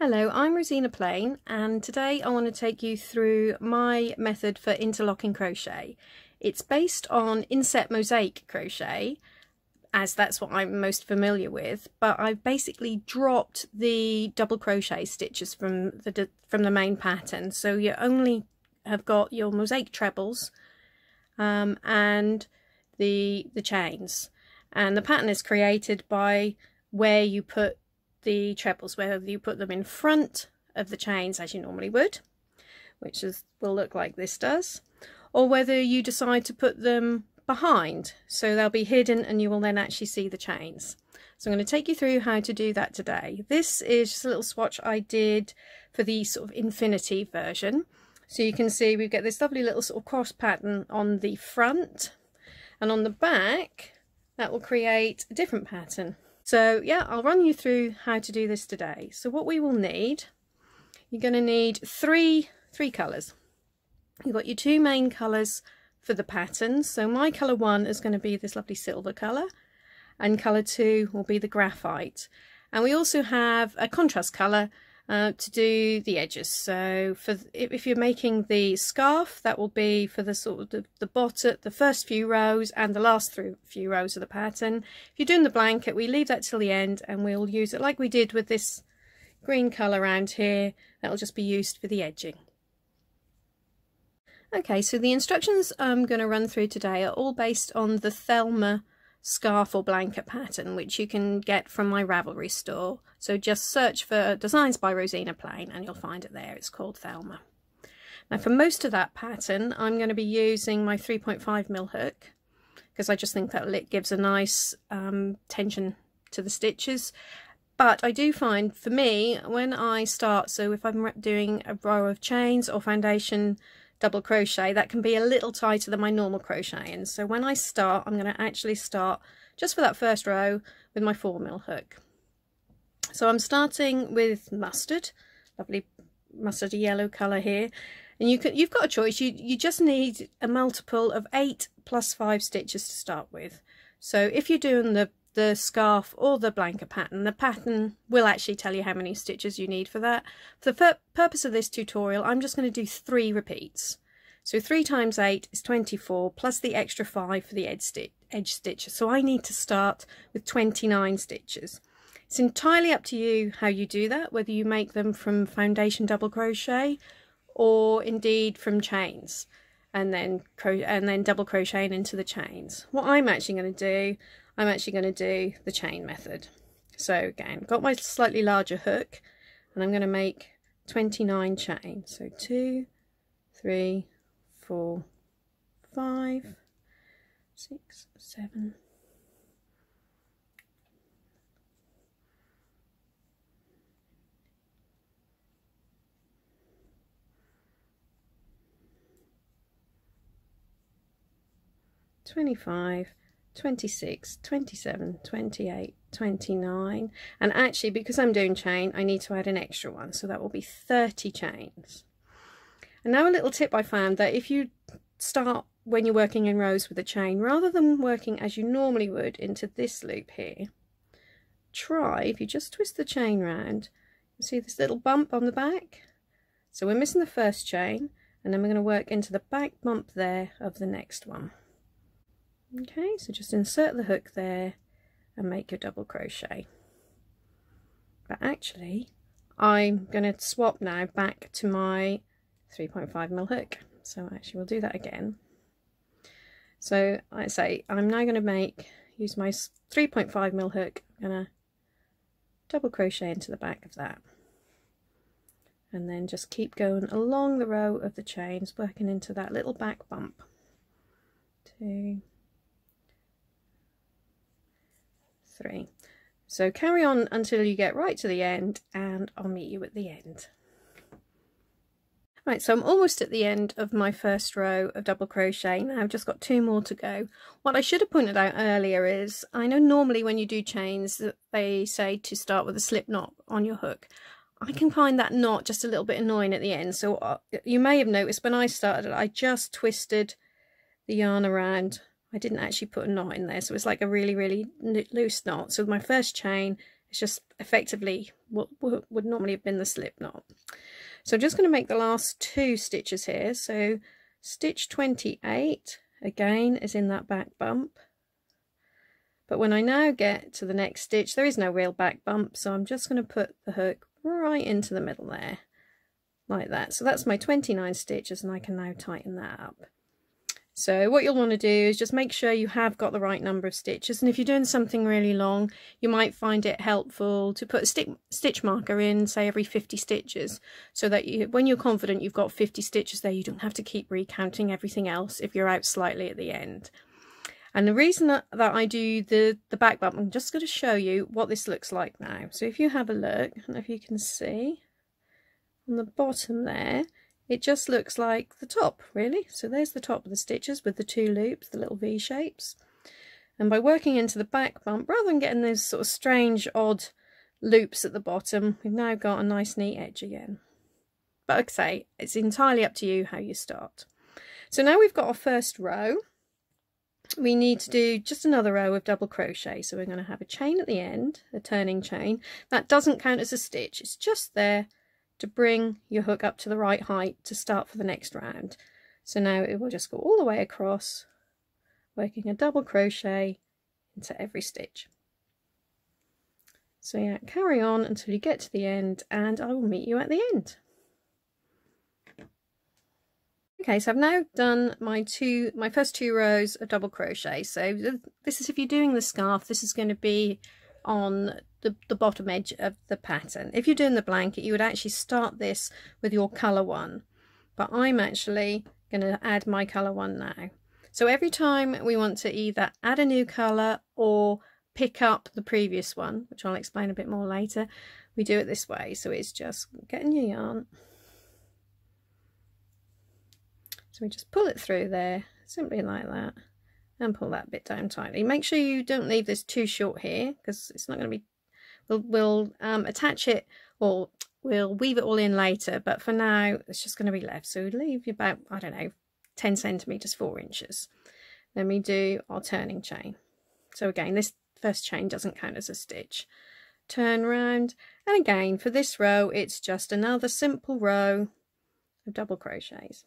Hello, I'm Rosina Plain, and today I want to take you through my method for interlocking crochet. It's based on inset mosaic crochet, as that's what I'm most familiar with, but I've basically dropped the double crochet stitches from the main pattern, so you only have got your mosaic trebles and the chains, and the pattern is created by where you put the trebles, whether you put them in front of the chains as you normally would, which will look like this does, or whether you decide to put them behind, so they'll be hidden and you will then actually see the chains. So I'm going to take you through how to do that today. This is just a little swatch I did for the sort of infinity version. So you can see we've got this lovely little sort of cross pattern on the front, and on the back that will create a different pattern. So yeah, I'll run you through how to do this today. So what we will need, you're going to need three colours. You've got your two main colours for the pattern. So my colour 1 is going to be this lovely silver colour, and colour 2 will be the graphite. And we also have a contrast colour to do the edges. So if you're making the scarf, that will be for the sort of the bottom, the first few rows and the last few rows of the pattern. If you're doing the blanket, we leave that till the end, and we'll use it like we did with this green colour around here. That'll just be used for the edging. Okay, so the instructions I'm going to run through today are all based on the Thelma scarf or blanket pattern, which you can get from my Ravelry store. So just search for Designs by Rosina Plain and you'll find it there. It's called Thelma. Now for most of that pattern I'm going to be using my 3.5mm hook, because I just think that it gives a nice tension to the stitches. But I do find, for me, when I start, so if I'm doing a row of chains or foundation double crochet, that can be a little tighter than my normal crocheting. So when I start, I'm going to actually start just for that first row with my 4mm hook. So I'm starting with mustard, lovely mustardy yellow colour here, and you've got a choice. You just need a multiple of 8 plus 5 stitches to start with. So if you're doing the scarf or the blanket pattern, the pattern will actually tell you how many stitches you need for that. For the purpose of this tutorial, I'm just going to do 3 repeats. So 3 times 8 is 24, plus the extra 5 for the edge stitches. So I need to start with 29 stitches. It's entirely up to you how you do that, whether you make them from foundation double crochet or indeed from chains, and then double crocheting into the chains. What I'm actually going to do, I'm actually going to do the chain method. So again, got my slightly larger hook, and I'm going to make 29 chains. So 2, 3, 4, 5, 6, 7, 25, 26, 27, 28, 29, and actually because I'm doing chain I need to add an extra one, so that will be 30 chains. And now a little tip I found, that if you start when you're working in rows with a chain, rather than working as you normally would into this loop here, try, if you just twist the chain round, you see this little bump on the back? So we're missing the first chain, and then we're going to work into the back bump there of the next one. Okay, so just insert the hook there and make your double crochet. But actually I'm going to swap now back to my 3.5mm hook, so actually we'll do that again. So I say I'm now going to use my 3.5mm hook. I'm going to double crochet into the back of that, and then just keep going along the row of the chains, working into that little back bump. 2, 3. So carry on until you get right to the end, and I'll meet you at the end. Right, so I'm almost at the end of my first row of double crochet. Now I've just got 2 more to go. What I should have pointed out earlier is, I know normally when you do chains that they say to start with a slip knot on your hook. I can find that knot just a little bit annoying at the end, so you may have noticed when I started I just twisted the yarn around. I didn't actually put a knot in there, so it's like a really loose knot. So my first chain It's just effectively what would normally have been the slip knot. So I'm just going to make the last 2 stitches here. So stitch 28 again is in that back bump. But when I now get to the next stitch, there is no real back bump, so I'm just going to put the hook right into the middle there, like that. So that's my 29 stitches, and I can now tighten that up. So what you'll want to do is just make sure you have got the right number of stitches, and if you're doing something really long, you might find it helpful to put a stitch marker in, say every 50 stitches, so that when you're confident you've got 50 stitches there, you don't have to keep recounting everything else if you're out slightly at the end. And the reason that I do the back bump, I'm just going to show you what this looks like now. So if you have a look, I don't know if you can see, on the bottom there, it just looks like the top, really. So there's the top of the stitches with the 2 loops, the little V shapes. And by working into the back bump, rather than getting those sort of strange, odd loops at the bottom, we've now got a nice, neat edge again. But like I say, it's entirely up to you how you start. So now we've got our first row. We need to do just another row of double crochet, so we're going to have a chain at the end, a turning chain. That doesn't count as a stitch, it's just there to bring your hook up to the right height to start for the next round. So now it will just go all the way across, working a double crochet into every stitch. So yeah, carry on until you get to the end, and I will meet you at the end. Okay, so I've now done my first 2 rows of double crochet. So this is, if you're doing the scarf, this is going to be on the bottom edge of the pattern. If you're doing the blanket, you would actually start this with your colour 1, but I'm actually going to add my colour 1 now. So every time we want to either add a new colour or pick up the previous one, which I'll explain a bit more later, we do it this way. So it's just getting your yarn. So we just pull it through there, simply like that, and pull that bit down tightly. Make sure you don't leave this too short here, because it's not going to be, we'll attach it, or we'll weave it all in later, but for now it's just going to be left. So leave about, I don't know, 10 centimeters, 4 inches. Then we do our turning chain. So again, this first chain doesn't count as a stitch. Turn round, and again for this row it's just another simple row of double crochets.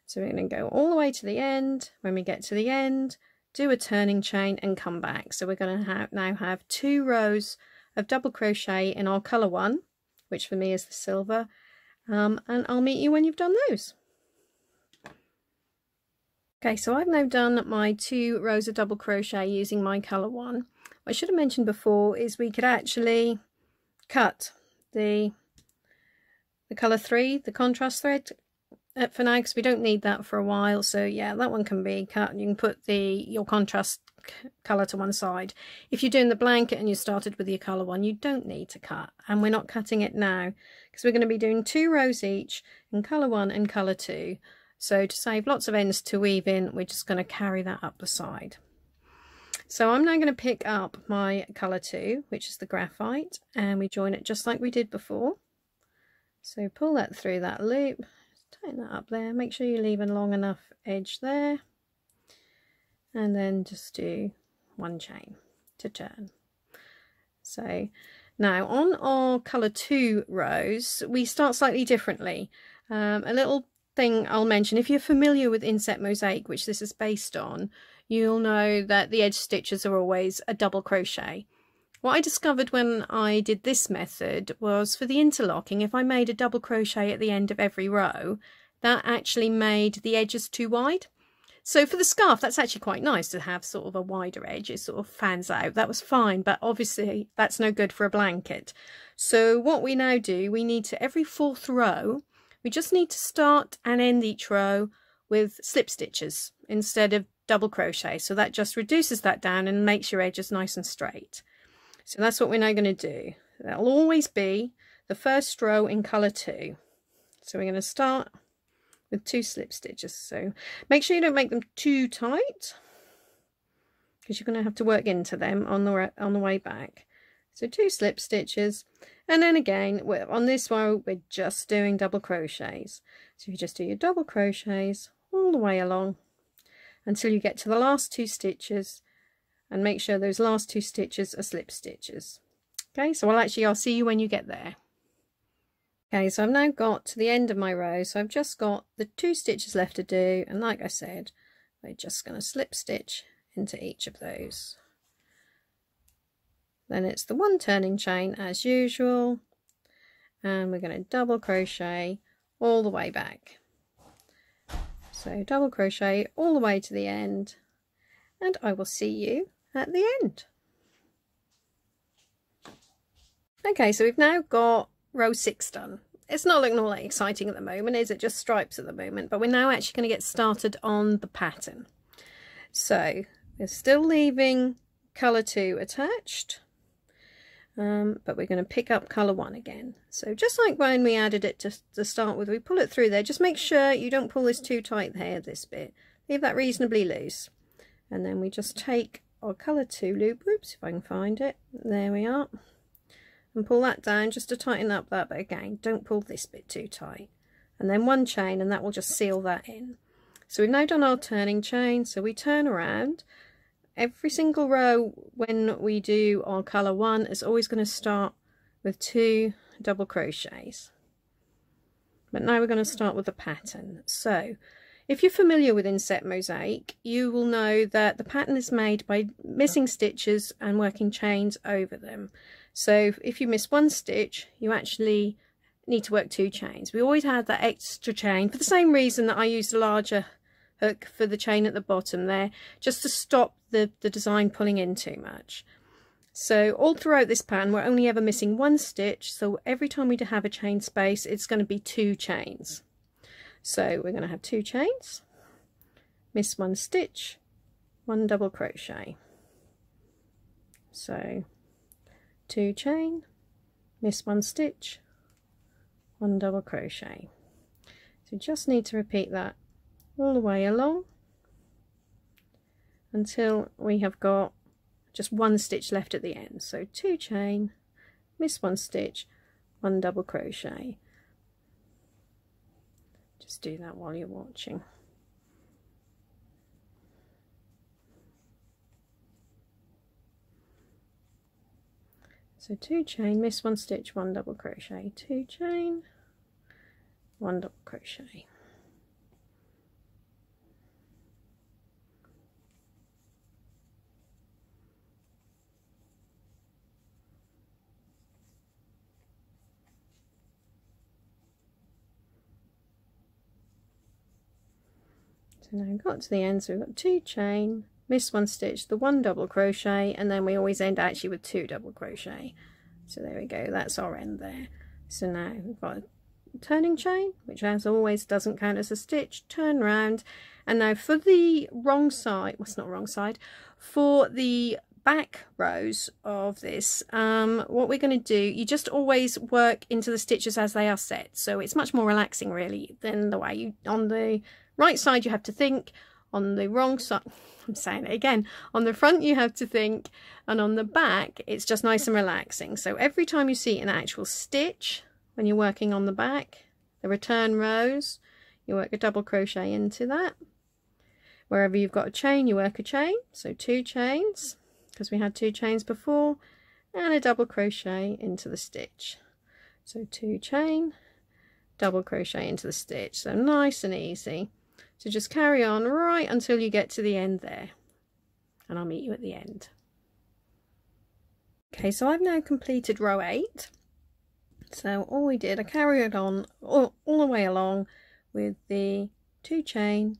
So we're going to go all the way to the end. When we get to the end, do a turning chain and come back. So we're going to now have 2 rows of double crochet in our colour 1, which for me is the silver, and I'll meet you when you've done those. Okay, so I've now done my 2 rows of double crochet using my colour 1. What I should have mentioned before is we could actually cut the colour 3, the contrast thread, for now, because we don't need that for a while. So yeah, that one can be cut. You can put your contrast colour to one side. If you're doing the blanket and you started with your colour 1, you don't need to cut, and we're not cutting it now because we're going to be doing 2 rows each in colour 1 and colour 2. So to save lots of ends to weave in, we're just going to carry that up the side. So I'm now going to pick up my colour 2, which is the graphite, and we join it just like we did before. So pull that through that loop, tighten that up there, make sure you leave a long enough edge there, and then just do 1 chain to turn. So now on our colour 2 rows, we start slightly differently. A little thing I'll mention, if you're familiar with inset mosaic, which this is based on, you'll know that the edge stitches are always a double crochet. What I discovered when I did this method was, for the interlocking, if I made a double crochet at the end of every row, that actually made the edges too wide. So for the scarf, that's actually quite nice to have sort of a wider edge. It sort of fans out. That was fine, but obviously that's no good for a blanket. So what we now do, we need to, every 4th row, we just need to start and end each row with slip stitches instead of double crochet. So that just reduces that down and makes your edges nice and straight. So that's what we're now going to do. That'll always be the first row in colour 2. So we're going to start with 2 slip stitches. So make sure you don't make them too tight, because you're going to have to work into them on the way back. So 2 slip stitches, and then again on this row we're just doing double crochets. So you just do your double crochets all the way along until you get to the last 2 stitches, and make sure those last 2 stitches are slip stitches. Okay, so I'll see you when you get there. Okay, so I've now got to the end of my row, so I've just got the 2 stitches left to do, and like I said, we're just going to slip stitch into each of those. Then it's the 1 turning chain as usual, and we're going to double crochet all the way back. So double crochet all the way to the end, and I will see you at the end. Okay, so we've now got row 6 done. It's not looking all that exciting at the moment, is it? Just stripes at the moment, but we're now actually going to get started on the pattern. So we're still leaving colour 2 attached, but we're going to pick up colour 1 again. So just like when we added it to start with, we pull it through there. Just make sure you don't pull this too tight here, this bit. Leave that reasonably loose. And then we just take our colour 2 loop, oops, if I can find it, there we are, and pull that down just to tighten up that, but again, don't pull this bit too tight. And then 1 chain, and that will just seal that in. So we've now done our turning chain, so we turn around. Every single row when we do our colour 1 is always going to start with 2 double crochets. But now we're going to start with the pattern. So if you're familiar with inset mosaic, you will know that the pattern is made by missing stitches and working chains over them. So if you miss 1 stitch, you actually need to work 2 chains. We always had that extra chain for the same reason that I used a larger hook for the chain at the bottom there, just to stop the design pulling in too much. So all throughout this pattern, we're only ever missing 1 stitch. So every time we have a chain space, it's going to be 2 chains. So we're going to have 2 chains, miss 1 stitch, 1 double crochet. So 2 chain, miss 1 stitch, 1 double crochet. So just need to repeat that all the way along until we have got just 1 stitch left at the end. So 2 chain, miss 1 stitch, 1 double crochet. Just do that while you're watching. So 2 chain, miss 1 stitch, 1 double crochet, 2 chain, 1 double crochet. So now I've got to the end, so we've got 2 chain, miss 1 stitch, the 1 double crochet, and then we always end actually with 2 double crochet. So there we go, that's our end there. So now we've got a turning chain, which as always doesn't count as a stitch, turn round, and now for the wrong side, well, it's not wrong side, for the back rows of this, what we're going to do, you just always work into the stitches as they are set. So it's much more relaxing really than the way you, on the right side you have to think, on the wrong side, I'm saying it again, on the front you have to think, and on the back it's just nice and relaxing. So every time you see an actual stitch when you're working on the back, the return rows, you work a double crochet into that. Wherever you've got a chain, you work a chain, so 2 chains, because we had 2 chains before, and a double crochet into the stitch. So 2 chain, double crochet into the stitch, so nice and easy. So just carry on right until you get to the end there, and I'll meet you at the end. Okay, so I've now completed row 8. So all we did, I carried on all the way along with the 2 chain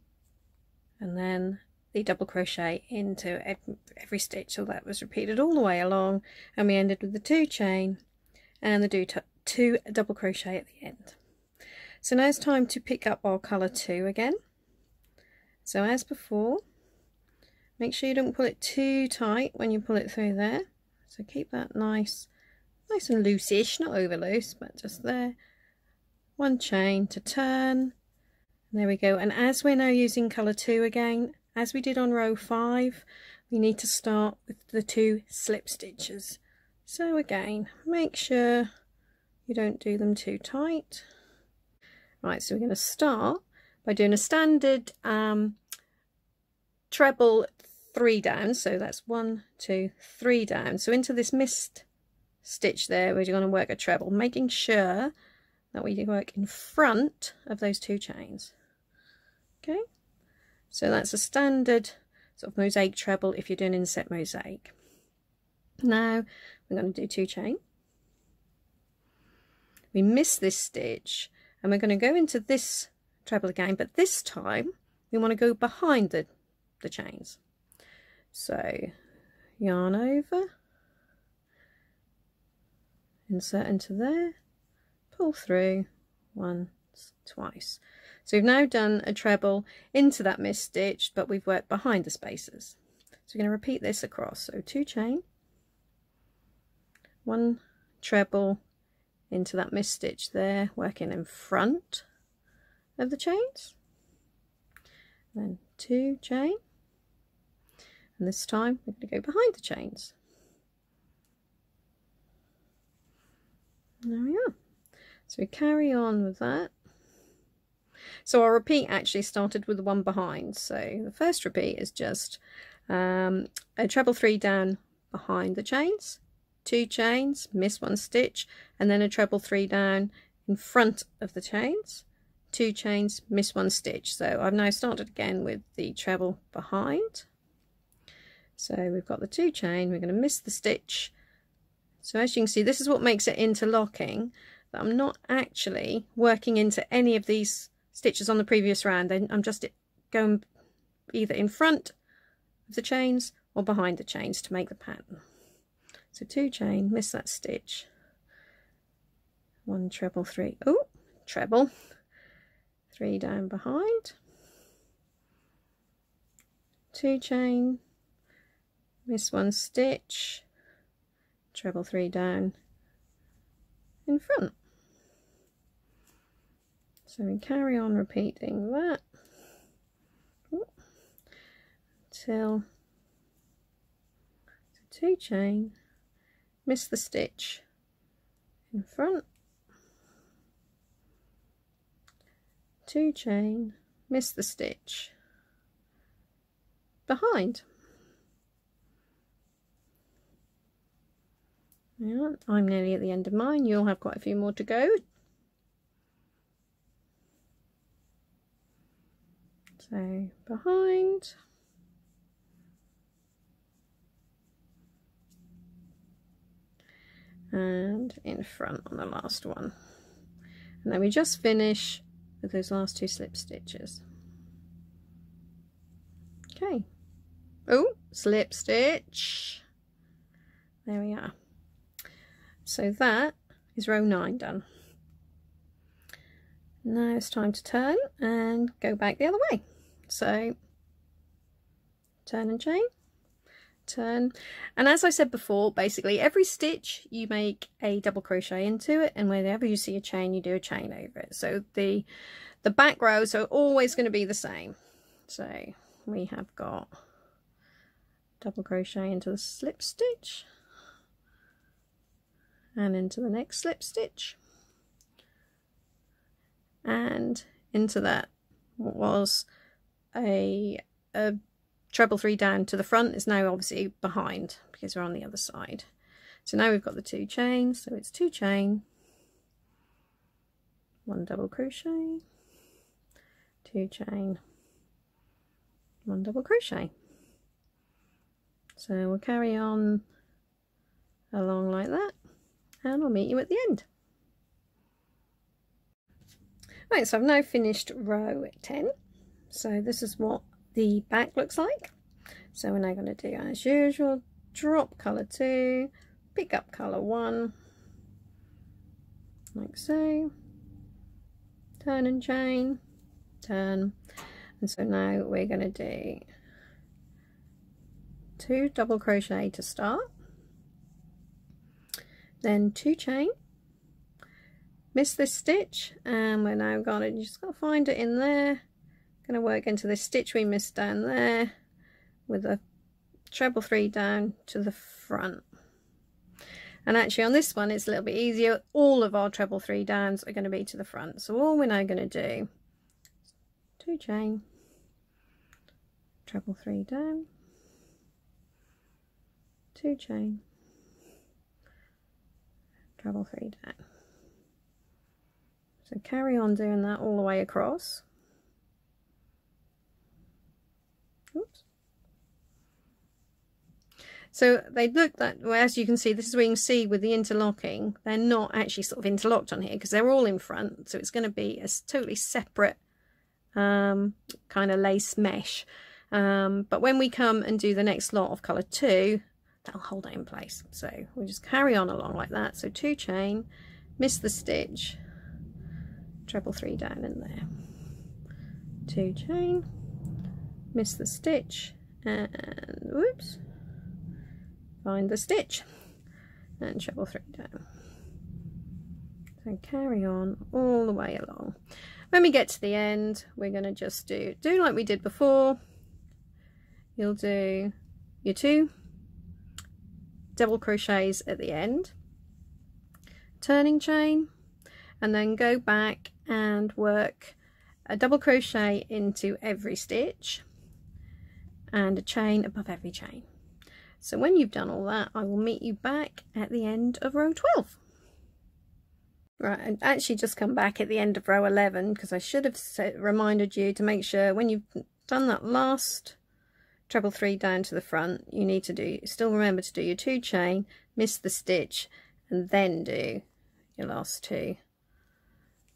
and then the double crochet into every stitch. So that was repeated all the way along, and we ended with the 2 chain and the 2 double crochet at the end. So now it's time to pick up our colour 2 again. So as before, make sure you don't pull it too tight when you pull it through there. So keep that nice and loose-ish, not over loose, but just there. 1 chain to turn. And there we go. And as we're now using colour 2 again, as we did on row 5, we need to start with the 2 slip stitches. So again, make sure you don't do them too tight. Right, so we're going to start by doing a standard treble 3 down, so that's 1, 2, 3 down. So into this missed stitch there, we're going to work a treble, making sure that we work in front of those 2 chains. Okay, so that's a standard sort of mosaic treble if you're doing inset mosaic. Now we're going to do 2 chain. We miss this stitch and we're going to go into this treble again, but this time we want to go behind the chains. So yarn over, insert into there, pull through once, twice. So we've now done a treble into that missed stitch, but we've worked behind the spaces. So we're going to repeat this across. So 2 chain, 1 treble into that missed stitch there, working in front of the chains, then 2 chain, and this time we're going to go behind the chains. There we are. So we carry on with that. So our repeat actually started with the one behind. So the first repeat is just a treble 3 down behind the chains, 2 chains, miss 1 stitch, and then a treble 3 down in front of the chains, 2 chains, miss 1 stitch. So I've now started again with the treble behind. So we've got the 2 chain, we're going to miss the stitch. So as you can see, this is what makes it interlocking, that I'm not actually working into any of these stitches on the previous round. Then I'm just going either in front of the chains or behind the chains to make the pattern. So 2 chain, miss that stitch, 1 treble 3, oh, treble 3 down behind, 2 chain, miss 1 stitch, treble 3 down in front. So we carry on repeating that till 2 chain, miss the stitch in front, 2 chain, miss the stitch behind. Yeah, I'm nearly at the end of mine. You'll have quite a few more to go. So behind, and in front on the last one, and then we just finish with those last 2 slip stitches. Okay, oh, slip stitch, there we are. So that is row 9 done. Now it's time to turn and go back the other way. So turn and chain, turn, and as I said before, basically every stitch you make a double crochet into it, and whenever you see a chain you do a chain over it. So the back rows are always going to be the same. So we have got double crochet into the slip stitch and into the next slip stitch and into that what was a treble 3 down to the front is now obviously behind because we're on the other side. So now we've got the 2 chains, so it's 2 chain, 1 double crochet, 2 chain, 1 double crochet. So we'll carry on along like that and I'll meet you at the end. Right, so I've now finished row 10. So this is what the back looks like. So we're now going to do as usual, drop colour 2, pick up colour 1, like so, turn and chain, turn, and so now we're going to do 2 double crochet to start, then 2 chain, miss this stitch, and we're now going to just got to find it in there. Going to work into this stitch we missed down there with a treble 3 down to the front. And actually on this one it's a little bit easier. All of our treble 3 downs are going to be to the front. So all we're now going to do, 2 chain, treble 3 down, 2 chain, treble 3 down. So carry on doing that all the way across. Oops. So they look that, well, as you can see, this is where you can see with the interlocking, they're not actually sort of interlocked on here because they're all in front. So it's going to be a totally separate kind of lace mesh. But when we come and do the next lot of colour 2, that'll hold it in place. So we'll just carry on along like that. So 2 chain, miss the stitch, treble 3 down in there, 2 chain, miss the stitch, and whoops, find the stitch, and treble 3 down. So carry on all the way along. When we get to the end, we're going to just do like we did before. You'll do your 2 double crochets at the end, turning chain, and then go back and work a double crochet into every stitch and a chain above every chain. So when you've done all that, I will meet you back at the end of row 12. Right, and actually just come back at the end of row 11 because I should have reminded you to make sure when you've done that last treble 3 down to the front, you need to still remember to do your 2 chain, miss the stitch, and then do your last 2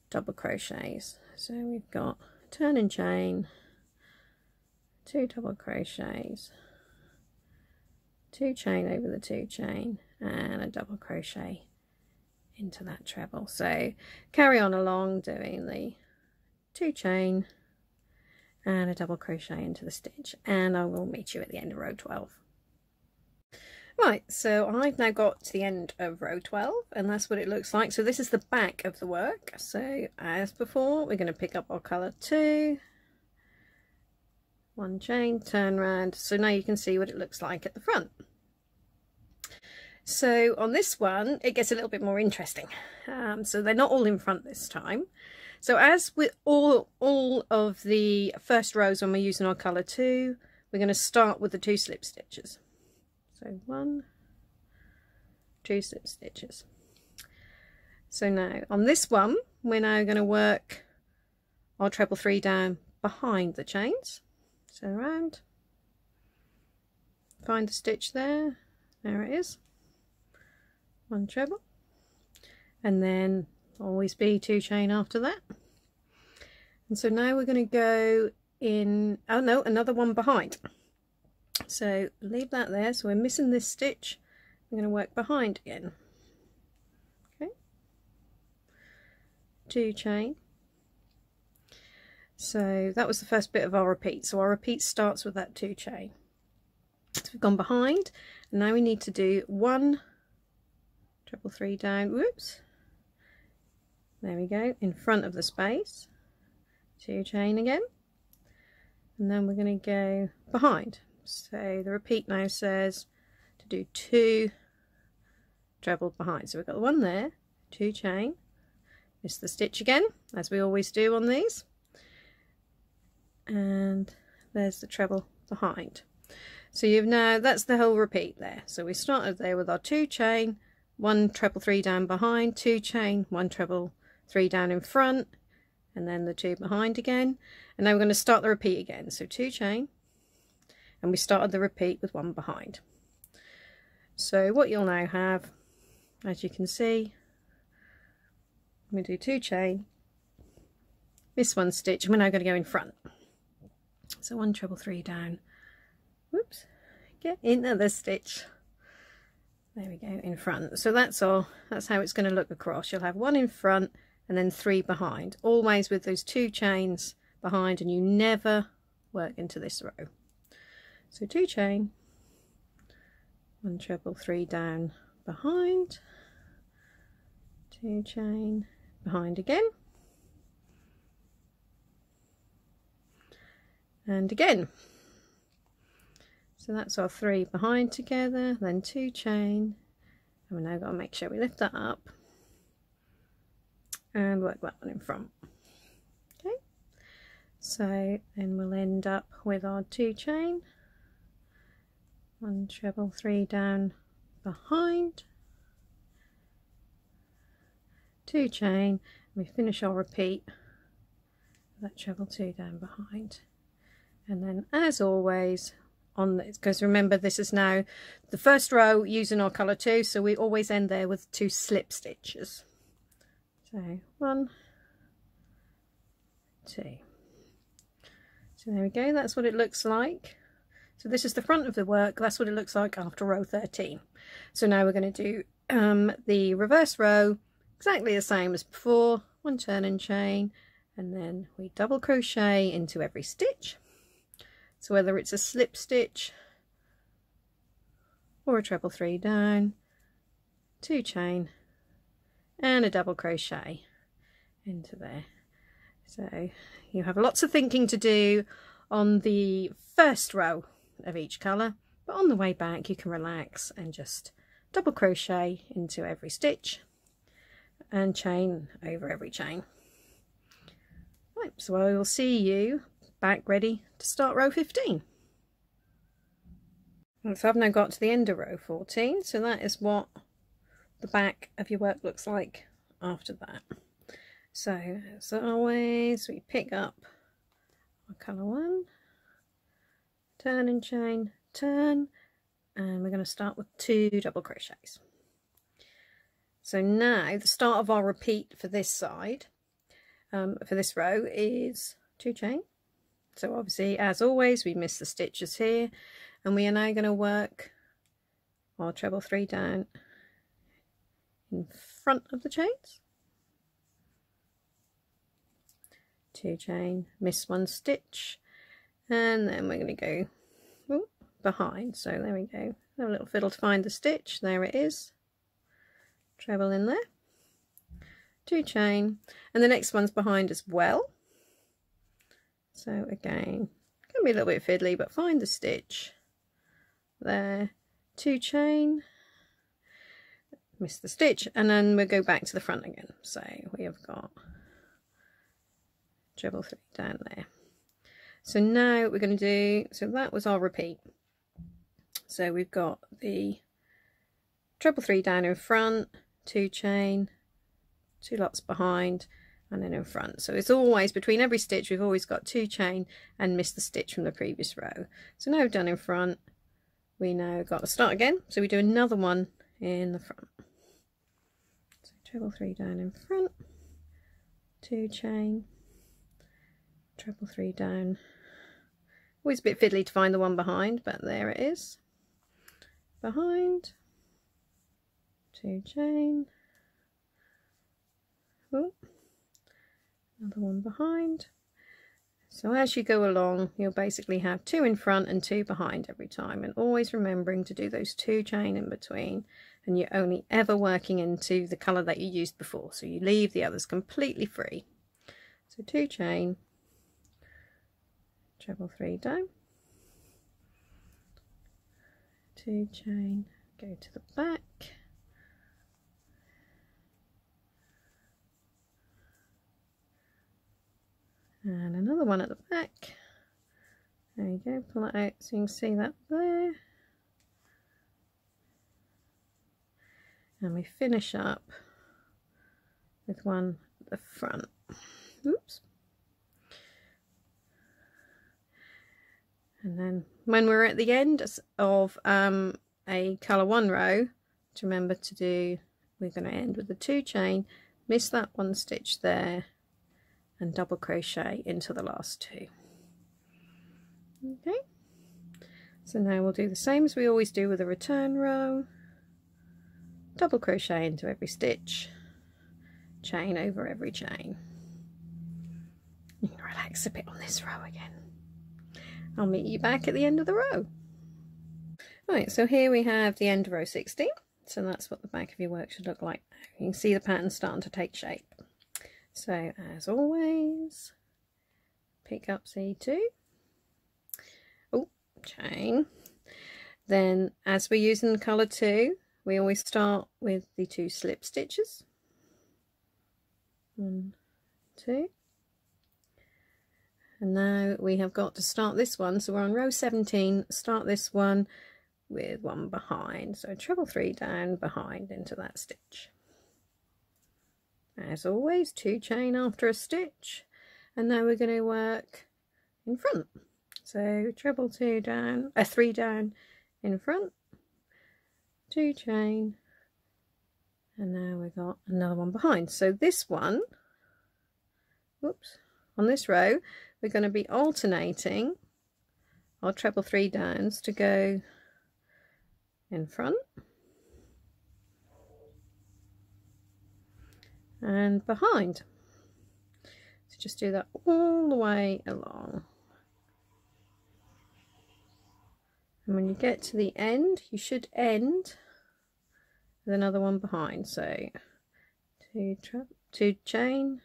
double crochets. So we've got turning chain, 2 double crochets, 2 chain over the 2 chain, and a double crochet into that treble. So carry on along doing the 2 chain and a double crochet into the stitch, and I will meet you at the end of row 12. Right, so I've now got to the end of row 12, and that's what it looks like. So this is the back of the work. So as before, we're going to pick up our colour 2, 1 chain, turn round. So now you can see what it looks like at the front. So on this one, it gets a little bit more interesting. So they're not all in front this time. So as with all of the first rows when we're using our colour 2, we're going to start with the 2 slip stitches. So 1, 2 slip stitches. So now on this one, we're now going to work our treble 3 down behind the chains. So around, find the stitch there, there it is, 1 treble, and then always be 2 chain after that. And so now we're going to go in, oh no, another one behind. So leave that there. So we're missing this stitch. We're going to work behind again. Okay, 2 chain. So that was the first bit of our repeat. So our repeat starts with that 2 chain. So we've gone behind, and now we need to do 1 treble 3 down. Whoops. There we go, in front of the space, 2 chain again, and then we're going to go behind. So the repeat now says to do 2 treble behind. So we've got the 1 there, 2 chain, miss the stitch again, as we always do on these, and there's the treble behind. So you've now, that's the whole repeat there. So we started there with our 2 chain, 1 treble 3 down behind, 2 chain, 1 treble 3 down in front, and then the 2 behind again. And now we're going to start the repeat again. So 2 chain, and we started the repeat with 1 behind. So what you'll now have, as you can see, we do 2 chain, miss 1 stitch, and we're now going to go in front. So 1 treble 3 down, whoops, get into the stitch. There we go, in front. So that's how it's going to look across. You'll have 1 in front and then 3 behind, always with those 2 chains behind, and you never work into this row. So 2 chain, 1 treble 3 down behind, 2 chain, behind again, and again. So that's our 3 behind together, then 2 chain, and we're now got to make sure we lift that up and work that one in front. Okay, so then we'll end up with our 2 chain, 1 treble 3 down behind, 2 chain, we finish our repeat, that treble 2 down behind, and then as always on this, because remember this is now the first row using our colour 2, so we always end there with 2 slip stitches. So 1, 2. So there we go, that's what it looks like. So this is the front of the work, that's what it looks like after row 13. So now we're going to do the reverse row exactly the same as before, 1 turn and chain, and then we double crochet into every stitch. So whether it's a slip stitch or a treble 3 down, 2 chain and a double crochet into there. So you have lots of thinking to do on the first row of each colour, but on the way back you can relax and just double crochet into every stitch and chain over every chain. Right, so I will see you back ready to start row 15. So I've now got to the end of row 14, so that is what the back of your work looks like after that. So as always, we pick up our colour 1, turn and chain, turn, and we're going to start with 2 double crochets. So now the start of our repeat for this side, for this row, is 2 chain. So obviously, as always, we miss the stitches here, and we are now going to work our treble 3 down in front of the chains. 2 chain, miss 1 stitch, and then we're going to go behind. So there we go, have a little fiddle to find the stitch, there it is, treble in there, 2 chain, and the next one's behind as well. So again, can be a little bit fiddly, but find the stitch there, 2 chain, miss the stitch, and then we'll go back to the front again. So we have got treble 3 down there. So now we're going to do, so that was our repeat. So we've got the treble 3 down in front, 2 chain, 2 lots behind, and then in front. So it's always between every stitch we've always got 2 chain and miss the stitch from the previous row. So now we've done in front, we now got to start again, so we do another one in the front. So treble 3 down in front, 2 chain, treble 3 down, always a bit fiddly to find the one behind, but there it is, behind, 2 chain, oh, another one behind. So as you go along, you'll basically have 2 in front and 2 behind every time, and always remembering to do those 2 chain in between, and you're only ever working into the colour that you used before, so you leave the others completely free. So 2 chain, treble 3 down, 2 chain, go to the back, and another one at the back. There you go, pull it out so you can see that there, and we finish up with one at the front. Oops. And then when we're at the end of a colour 1 row, to remember to do, we're going to end with the 2 chain, miss that 1 stitch there, and double crochet into the last 2. Okay, so now we'll do the same as we always do with a return row, double crochet into every stitch, chain over every chain. You can relax a bit on this row again. I'll meet you back at the end of the row. Right, so here we have the end of row 16. So that's what the back of your work should look like. You can see the pattern starting to take shape. So as always, pick up C2, oh, chain. Then as we're using colour 2, we always start with the 2 slip stitches. 1, 2. And now we have got to start this one, so we're on row 17, start this one with 1 behind, so treble 3 down behind into that stitch. as always, 2 chain after a stitch, and now we're going to work in front. So treble 2 down, 3 down in front, 2 chain, and now we've got another one behind. So this one, whoops, on this row we're going to be alternating our treble 3 downs to go in front and behind. So just do that all the way along, and when you get to the end you should end with another one behind. So 2 chain,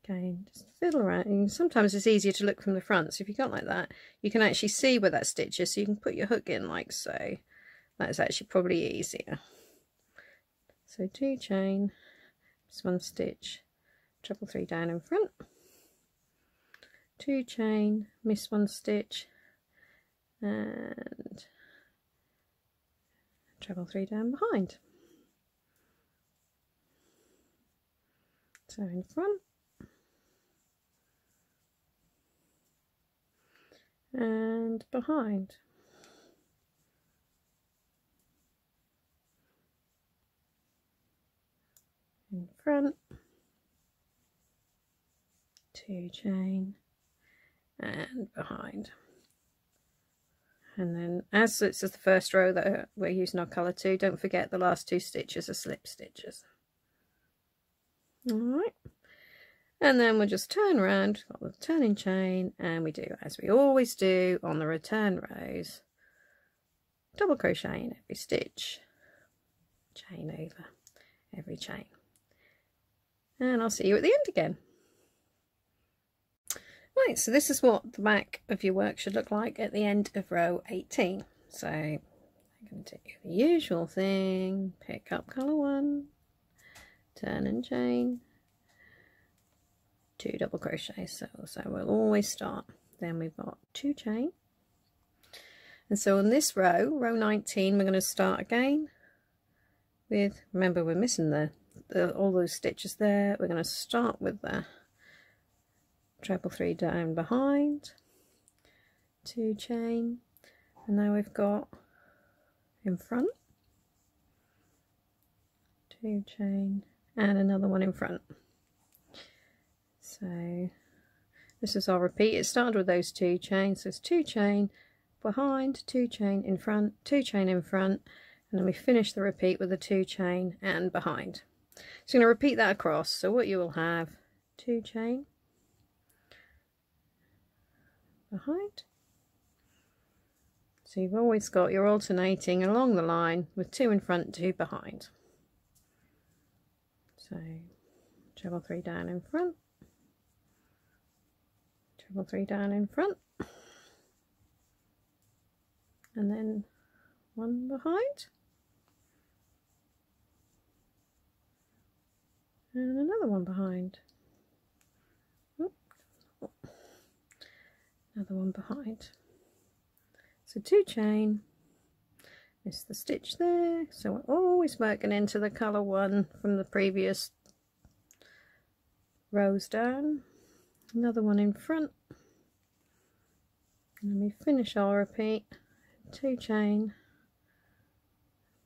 again just fiddle around, and sometimes it's easier to look from the front, so if you got like that you can actually see where that stitch is, so you can put your hook in like so. That's actually probably easier. So 2 chain, just 1 stitch, treble 3 down in front, 2 chain, miss 1 stitch, and treble 3 down behind. So in front and behind. In front, 2 chain, and behind. And then, as this is the first row that we're using our colour to, don't forget the last 2 stitches are slip stitches. Alright, and then we'll just turn around, got the turning chain, and we do as we always do on the return rows, double crochet in every stitch, chain over every chain. And I'll see you at the end again. Right, so this is what the back of your work should look like at the end of row 18. So I'm going to do the usual thing, pick up colour 1, turn and chain, 2 double crochets. So we'll always start. Then we've got 2 chain. And so on this row, row 19, we're going to start again with, remember we're missing all those stitches there. We're going to start with the treble 3 down behind, 2 chain, and now we've got in front, 2 chain, and another one in front. So this is our repeat. It started with those 2 chains, so it's 2 chain behind, 2 chain in front, 2 chain in front, and then we finish the repeat with a 2 chain and behind. So I'm going to repeat that across. So what you will have, 2 chain behind. So you've always got your alternating along the line with 2 in front, 2 behind. So treble 3 down in front, treble 3 down in front, and then 1 behind, and another one behind, another one behind. So 2 chain, miss the stitch there, so we're always working into the colour 1 from the previous rows down, another one in front, and then we finish our repeat, 2 chain,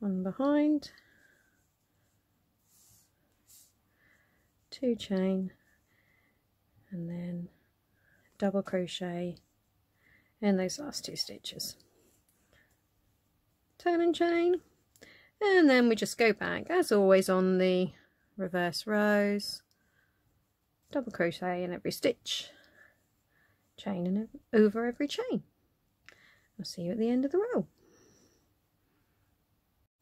1 behind, 2 chain, and then double crochet in those last 2 stitches, turn and chain, and then we just go back as always on the reverse rows, double crochet in every stitch, chain in over every chain. I'll see you at the end of the row.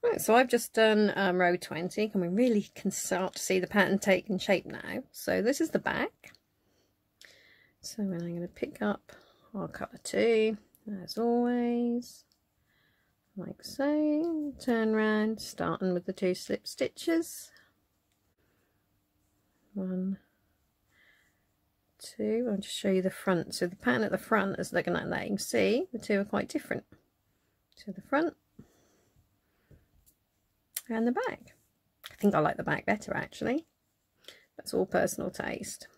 Right, so I've just done row 20, and we really can start to see the pattern taking shape now. So this is the back. So I'm going to pick up our colour 2, as always, like so, turn round, starting with the 2 slip stitches, 1, 2, I'll just show you the front. So the pattern at the front is looking like that. You can see the 2 are quite different. So the front and the back. think I like the back better actually. That's all personal taste.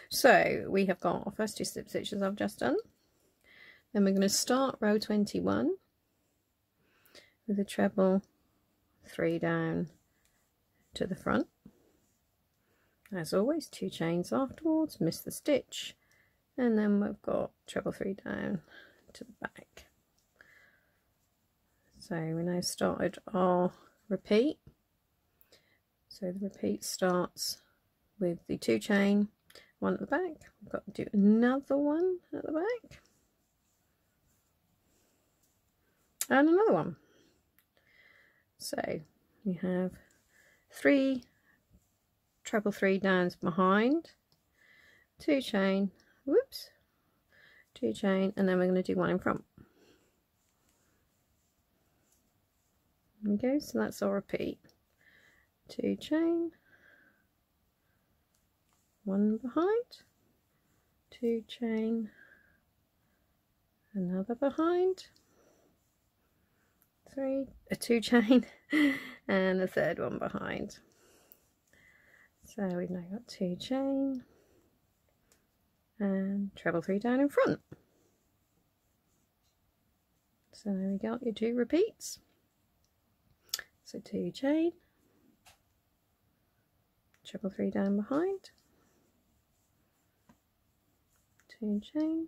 So we have got our first 2 slip stitches I've just done. Then we're going to start row 21 with a treble 3 down to the front. As always, 2 chains afterwards, miss the stitch, and then we've got treble 3 down to the back. So we now started our repeat. So the repeat starts with the 2 chain, 1 at the back. We've got to do another one at the back, and another one. So we have 3 treble 3 downs behind, 2 chain, whoops, 2 chain, and then we're going to do 1 in front. There we go. So that's our repeat. 2 chain, 1 behind, 2 chain, another behind, 2 chain, and the third one behind. So we've now got 2 chain and treble 3 down in front. So there we got your 2 repeats. So 2 chain, treble 3 down behind, 2 chain,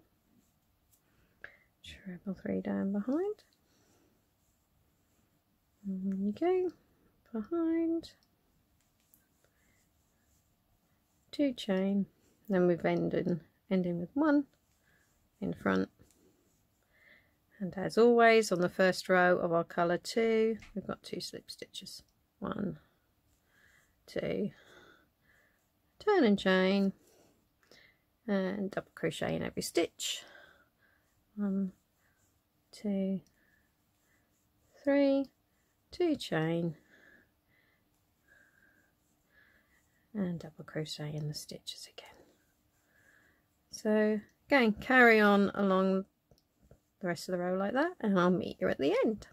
treble 3 down behind, and there you go, behind, 2 chain, then we've ending with 1 in front. And as always, on the first row of our colour 2, we've got 2 slip stitches. 1, 2, turn and chain, and double crochet in every stitch. 1, 2, 3, 2 chain, and double crochet in the stitches again. So again, carry on along the rest of the row like that, and I'll meet you at the end.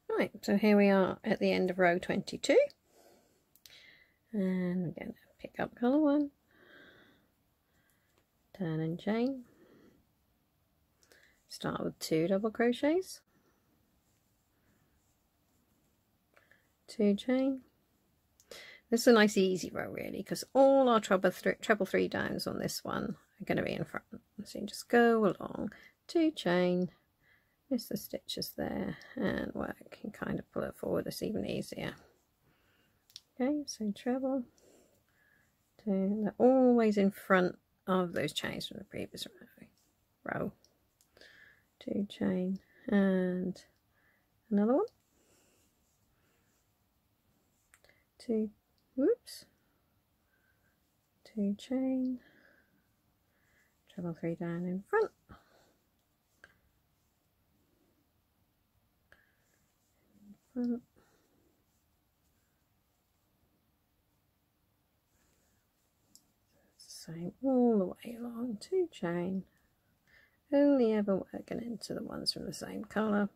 Right, so here we are at the end of row 22, and we're going to pick up colour 1, turn and chain, start with 2 double crochets, 2 chain. This is a nice easy row really, because all our treble 3 downs on this one are going to be in front. So you just go along, 2 chain, miss the stitches there, and work and kind of pull it forward. It's even easier. Okay, so treble 2, they're always in front of those chains from the previous row. 2 chain and another one, 2, whoops, 2 chain, treble 3 down in front, same all the way along, 2 chain, only ever working into the ones from the same colour,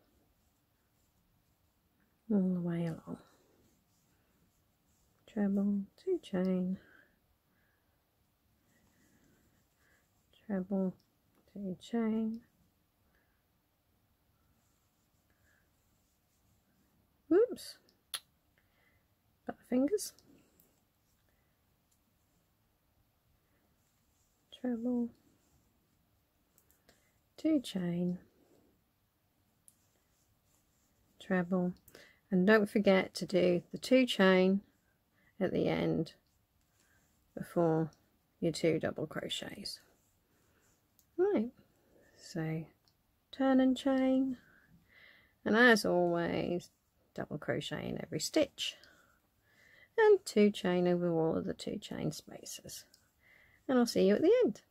all the way along, treble, 2 chain, treble, 2 chain, whoops, butterfingers, treble, 2 chain, treble, and don't forget to do the 2 chain at the end before your 2 double crochets. Right, so turn and chain, and as always double crochet in every stitch, and 2 chain over all of the 2 chain spaces, and I'll see you at the end.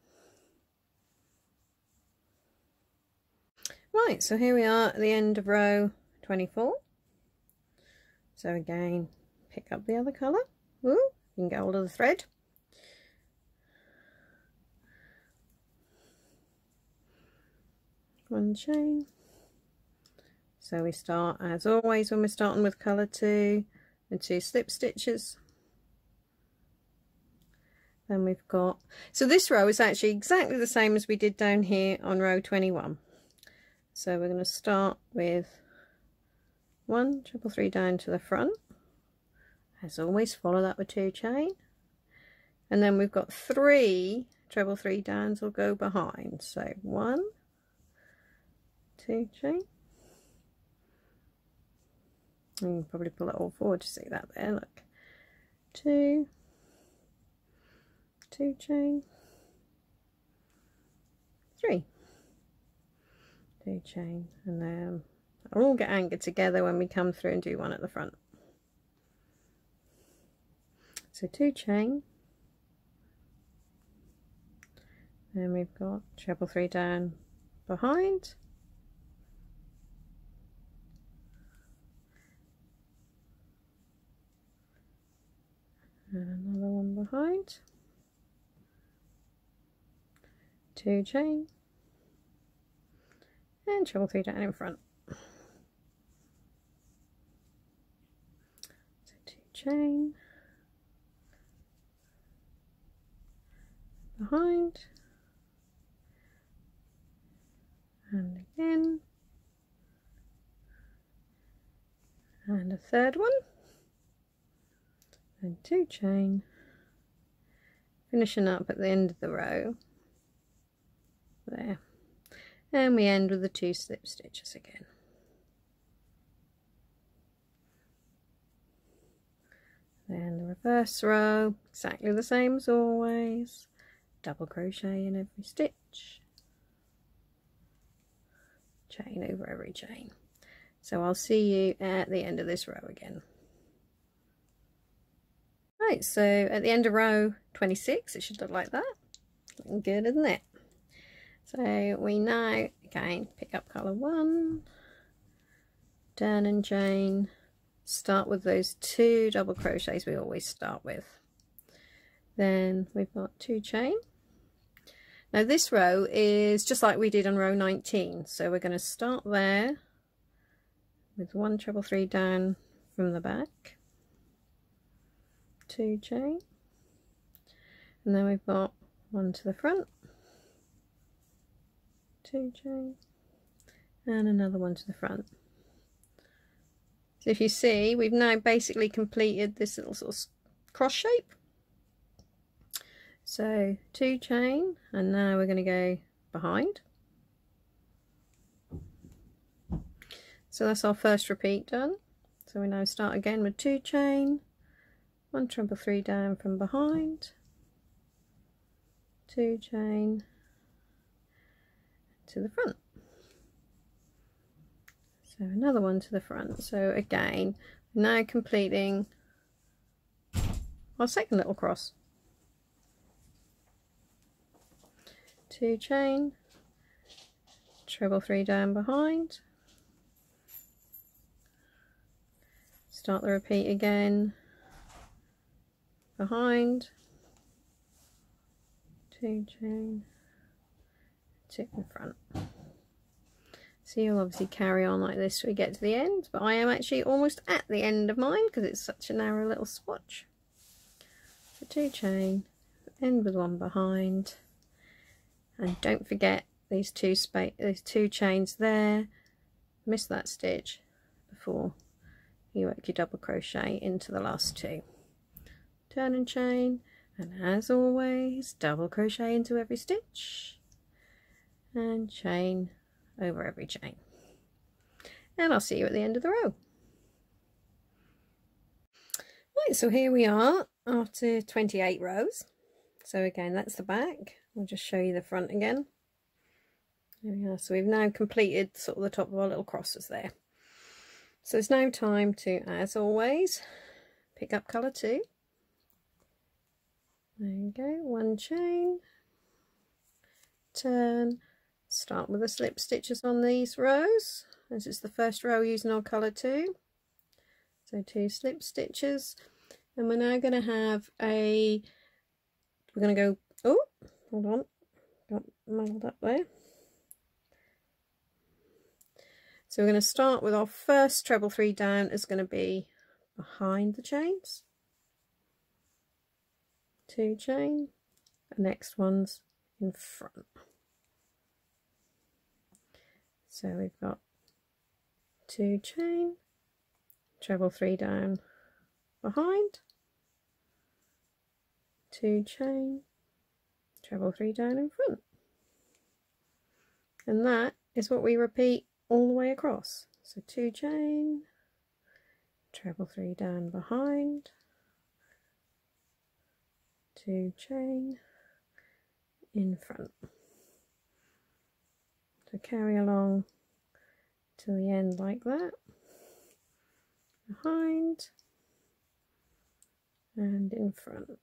Right, so here we are at the end of row 24. So again, pick up the other colour. Ooh, you can get hold of the thread. One chain, So we start, as always, when we're starting with colour 2, with 2 slip stitches. Then we've got, so this row is actually exactly the same as we did down here on row 21. So we're going to start with 1 treble 3 down to the front. As always, follow that with 2 chain. And then we've got 3 treble 3 downs will go behind. So 1, 2 chain. You can probably pull it all forward to see that there, look. 2 chain, 3 2 chain, and then they'll all get anchored together when we come through and do one at the front. So 2 chain, then we've got treble 3 down behind, and another one behind, 2 chain, and treble 3 down in front. So 2 chain, behind, and again, and a third one, and 2 chain, finishing up at the end of the row there, and we end with the 2 slip stitches again. Then the reverse row, exactly the same as always, double crochet in every stitch, chain over every chain. So I'll see you at the end of this row again. Right, so at the end of row 26 it should look like that. Looking good, isn't it? So we now again pick up colour 1, turn and chain, start with those 2 double crochets we always start with. Then we've got 2 chain. Now this row is just like we did on row 19, so we're going to start there with 1 treble 3 down from the back, 2 chain, and then we've got 1 to the front, 2 chain, and another 1 to the front. So if you see, we've now basically completed this little sort of cross shape. So 2 chain, and now we're going to go behind. So that's our first repeat done. So we now start again with 2 chain, 1 treble 3 down from behind, 2 chain to the front. So another 1 to the front. So again, now completing our second little cross. 2 chain, treble 3 down behind, start the repeat again, behind, 2 chain, 2 in front. So you'll obviously carry on like this till we get to the end, but I am actually almost at the end of mine because it's such a narrow little swatch. So 2 chain, end with 1 behind, and don't forget these 2 chains there. Miss that stitch before you work your double crochet into the last 2. Turn and chain, and as always, double crochet into every stitch and chain over every chain. And I'll see you at the end of the row. Right, so here we are after 28 rows. So again, that's the back. I'll just show you the front again. There we are. So we've now completed sort of the top of our little crosses there. So it's now time to, as always, pick up colour 2. There you go, 1 chain, turn, start with the slip stitches on these rows, as it's the first row using our colour 2. So 2 slip stitches, and we're now going to have a, we're going to go, oh, hold on, got muddled up there. So we're going to start with our first treble 3 down is going to be behind the chains, 2 chain, the next one's in front. So we've got 2 chain, treble 3 down behind, 2 chain, treble 3 down in front, and that is what we repeat all the way across. So 2 chain, treble 3 down behind, 2 chain in front. So carry along to the end like that, behind and in front.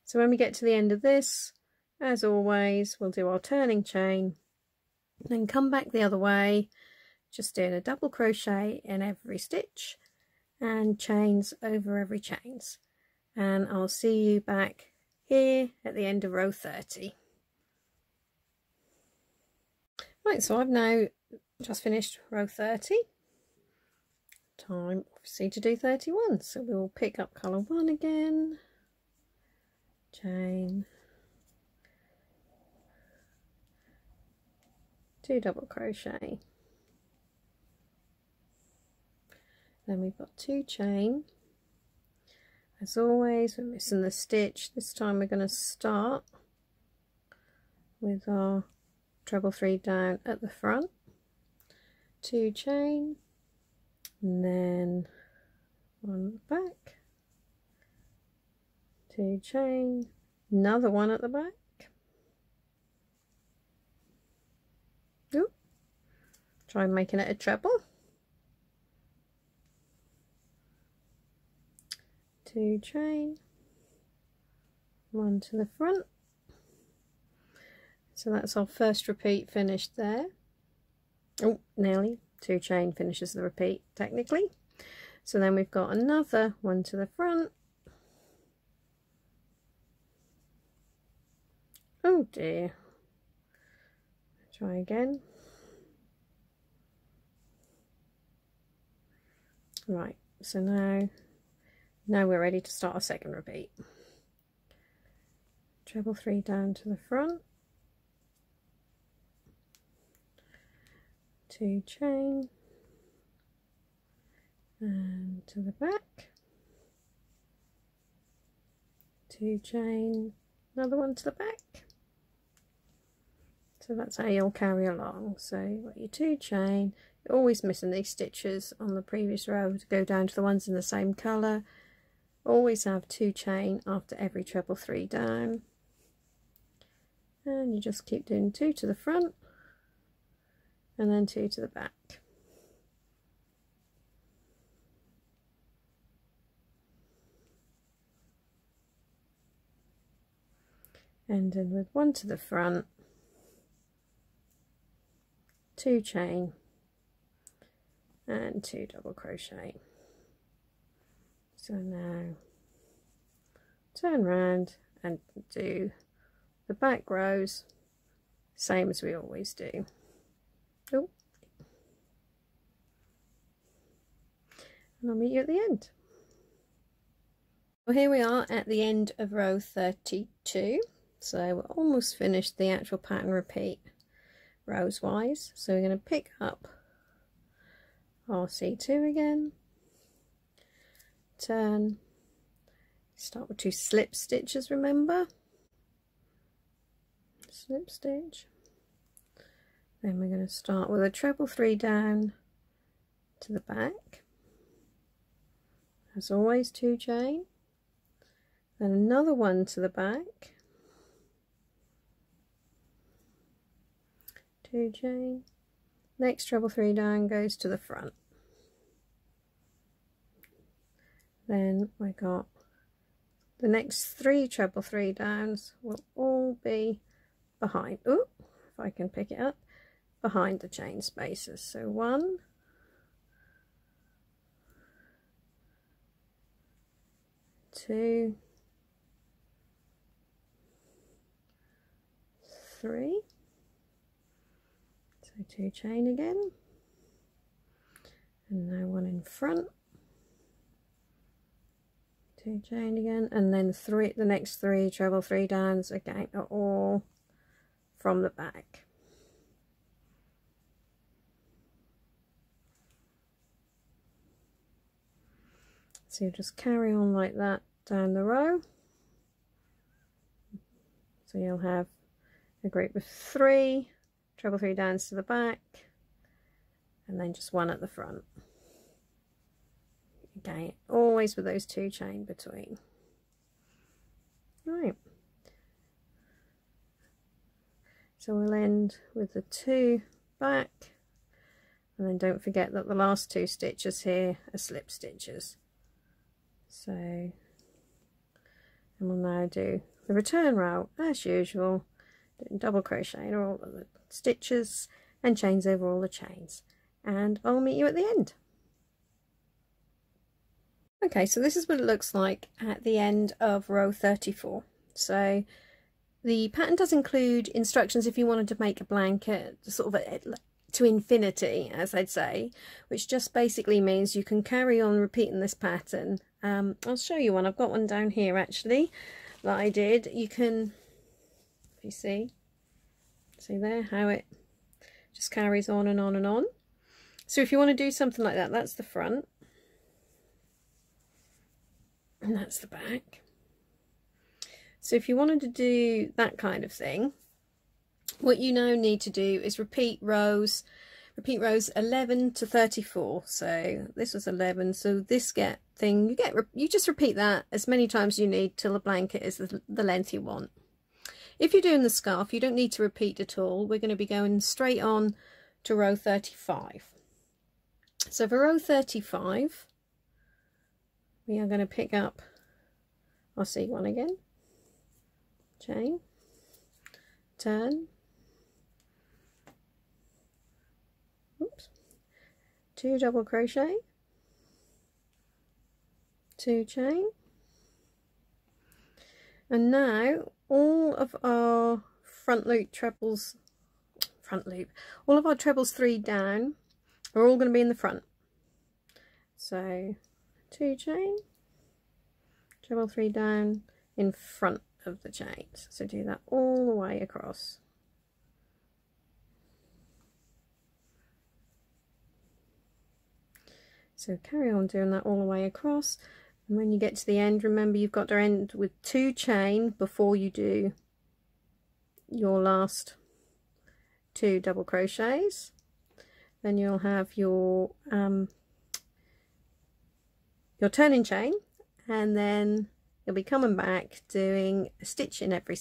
So when we get to the end of this, as always, we'll do our turning chain, then come back the other way, just doing a double crochet in every stitch and chains over every chains. And I'll see you back here at the end of row 30. Right, so I've now just finished row 30. Time obviously to do 31, so we'll pick up colour 1 again, chain, 2 double crochet, then we've got 2 chain. As always, we're missing the stitch. This time we're going to start with our treble 3 down at the front, 2 chain, and then 1 at the back, 2 chain, another 1 at the back. Ooh, try making it a treble, 2 chain, 1 to the front. So that's our first repeat finished there. Oh, nearly. 2 chain finishes the repeat technically. So then we've got another 1 to the front. Oh dear. Try again. Right, so now we're ready to start our second repeat. Treble 3 down to the front, 2 chain, and to the back, 2 chain, another 1 to the back. So that's how you'll carry along. So you've got your 2 chain, you're always missing these stitches on the previous row to go down to the ones in the same colour. Always have 2 chain after every treble 3 down, and you just keep doing 2 to the front and then 2 to the back. Ending with 1 to the front, 2 chain and 2 double crochet. So now turn round and do the back rows same as we always do. Oh, and I'll meet you at the end. Well, here we are at the end of row 32. So we're almost finished the actual pattern repeat rows wise. So we're going to pick up our C2 again, turn, start with 2 slip stitches, remember, slip stitch, then we're going to start with a treble 3 down to the back, as always 2 chain, then another 1 to the back, 2 chain, next treble 3 down goes to the front. Then we got the next 3 treble 3 downs will all be behind, ooh, if I can pick it up, behind the chain spaces. So 1, 2, 3, So 2 chain again, and now 1 in front, 2 chain again, and then the next 3 treble 3 downs again are all from the back. So you just carry on like that down the row. So you'll have a group of 3 treble 3 downs to the back, and then just 1 at the front. Again, always with those 2 chain between. Right. So we'll end with the 2 back, and then don't forget that the last 2 stitches here are slip stitches. So, and we'll now do the return row as usual, doing double crochet in all of the stitches and chains over all the chains, and I'll meet you at the end. Okay, so this is what it looks like at the end of row 34. So the pattern does include instructions if you wanted to make a blanket sort of to infinity, as I'd say, which just basically means you can carry on repeating this pattern. I'll show you one. I've got one down here actually that I did. You can, if you see there how it just carries on and on and on. So if you want to do something like that, that's the front and that's the back. So if you wanted to do that kind of thing, what you now need to do is repeat rows 11 to 34. So this was 11, so this you just repeat that as many times as you need till the blanket is the length you want. If you're doing the scarf, you don't need to repeat at all. We're going to be going straight on to row 35. So for row 35, we are going to pick up our C1 again, chain, turn, oops, 2 double crochet, 2 chain, and now all of our all of our trebles 3 down are all going to be in the front. So 2 chain, treble 3 down in front of the chains. So do that all the way across. So carry on doing that all the way across, and when you get to the end, remember you've got to end with 2 chain before you do your last 2 double crochets. Then you'll have your turning chain, and then you'll be coming back doing a stitch in every